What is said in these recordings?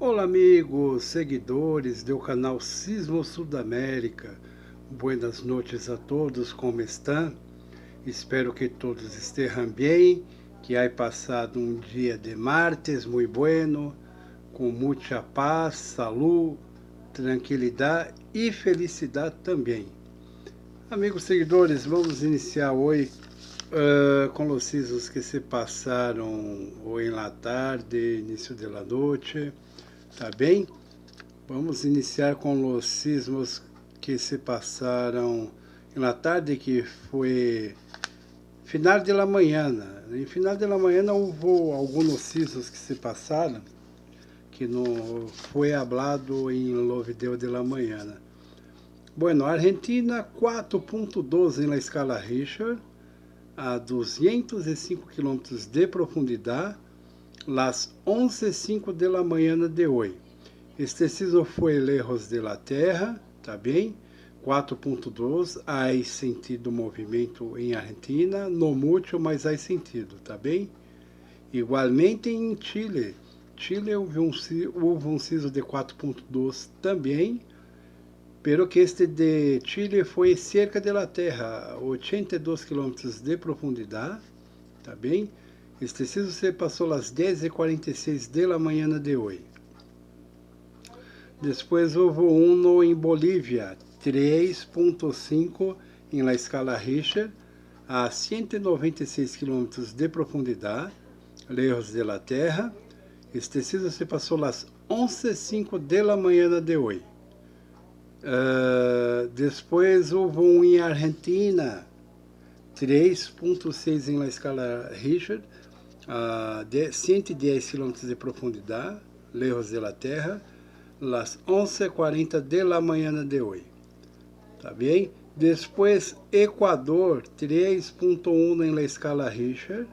Olá, amigos, seguidores do canal Sismo Sudamérica. Buenas noites a todos, como estão? Espero que todos estejam bem, que haya passado um dia de martes muito bueno, com muita paz, saúde, tranquilidade e felicidade também. Amigos seguidores, vamos iniciar hoje com os sismos que se passaram hoje na tarde, início da noite, tá bem? Vamos iniciar com os sismos que se passaram na tarde, que foi final de la manhã. Em final de la manhã houve alguns sismos que se passaram, que não foi hablado em lo video de la manhã. Bueno, Argentina 4.12 na escala Richter, a 205 km de profundidade, las 11:05 de la manhã de hoje. Este sismo foi lejos de la Terra, tá bem? 4.2, há sentido movimento em Argentina, não muito, mas há sentido, tá bem? Igualmente em Chile. Chile houve um sismo de 4.2 também, pero que este de Chile foi cerca de la Terra, 82 km de profundidade, tá bem? Este sismo se passou às 10:46 de la manhã de hoje. Depois houve um em Bolívia, 3.5 em la escala Richter, a 196 km de profundidade, lejos de la Terra. Este sismo se passou às 11:05 de la manhã de hoje. Depois houve um em Argentina, 3.6 em la escala Richter, a 110 km de profundidade, lejos de la Terra, las 11:40 de la manhã de hoje. Tá bem? Depois, Equador, 3.1 em la escala Richter,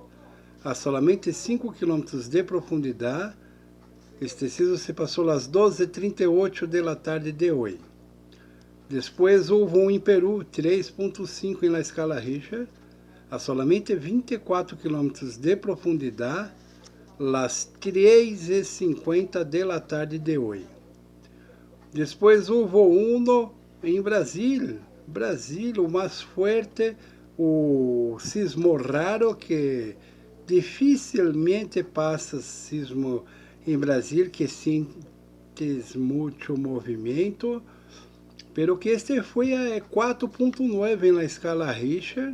a solamente 5 km de profundidade. Este sismo se passou às 12:38 de la tarde de hoje. Depois, houve um em Peru, 3.5 em la escala Richter, a solamente 24 km de profundidade, las 3:50 de la tarde de hoje. Depois houve um em Brasil, o mais forte, o sismo raro, que dificilmente passa sismo em Brasil, que sientes muito movimento, pero que este foi a 4.9 na escala Richter,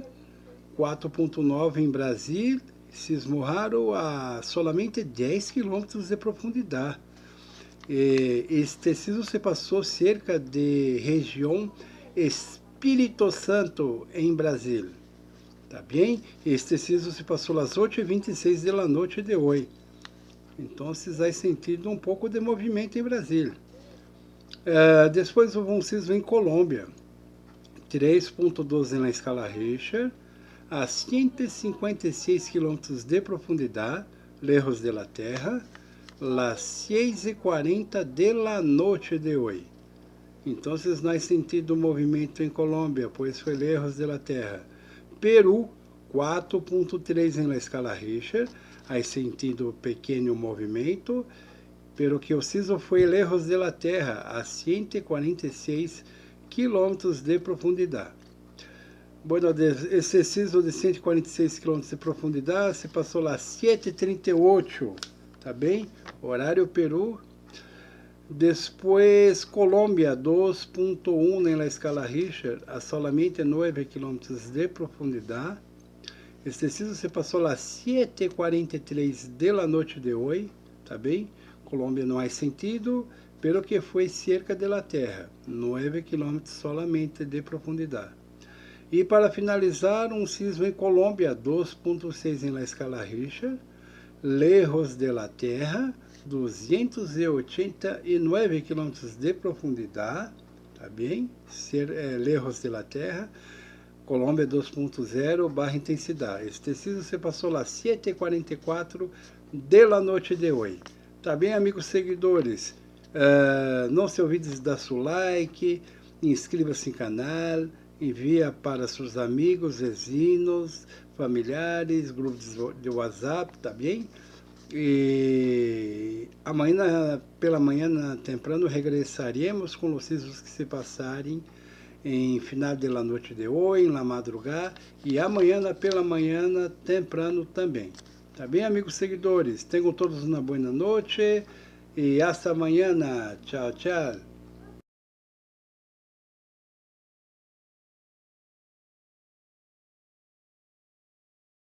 4.9 em Brasil, sismo raro a solamente 10 km de profundidade. Este sismo se passou cerca de região Espírito Santo, em Brasil. Tá bem? Este sismo se passou às 8:26 da noite de hoje. Então, vocês vão sentir um pouco de movimento em Brasil. Depois houve um sismo em Colômbia, 3.12 na escala Richter, a 156 km de profundidade, lejos de la Terra, las 6:40 de la noite de hoje. Então, nós sentimos movimento em Colômbia, pois foi lejos de la Terra. Peru, 4.3 em la escala Richter, aí sentido pequeno movimento, pero que o sismo foi lejos de la Terra, a 146 km de profundidade. Bueno, esse sismo de 146 km de profundidade se passou lá às 7:38, tá bem? Horário Peru. Depois Colômbia, 2.1 em la escala Richter, a solamente 9 km de profundidade. Este sismo se passou às 7:43 de la noite de hoje, tá bem? Colômbia não há sentido, pelo que foi cerca de la Terra, 9 km solamente de profundidade. E para finalizar, um sismo em Colômbia, 2.6 em la escala Richter, lejos de la Terra, 289 km de profundidade, tá bem? Lejos de la Terra, Colômbia 2.0 barra intensidade. Este sismo se passou lá 7:44 de la noite de hoje. Tá bem, amigos seguidores? Não se olvide de dar seu like, inscreva-se no canal, envia para seus amigos, vizinhos, familiares, grupos de WhatsApp, tá bem? E amanhã, pela manhã, temprano, regressaremos com os sismos que se passarem em final de la noite de hoje, em la madrugada, e amanhã, pela manhã, temprano também. Tá bem, amigos seguidores? Tenham todos uma boa noite e hasta amanhã. Tchau, tchau.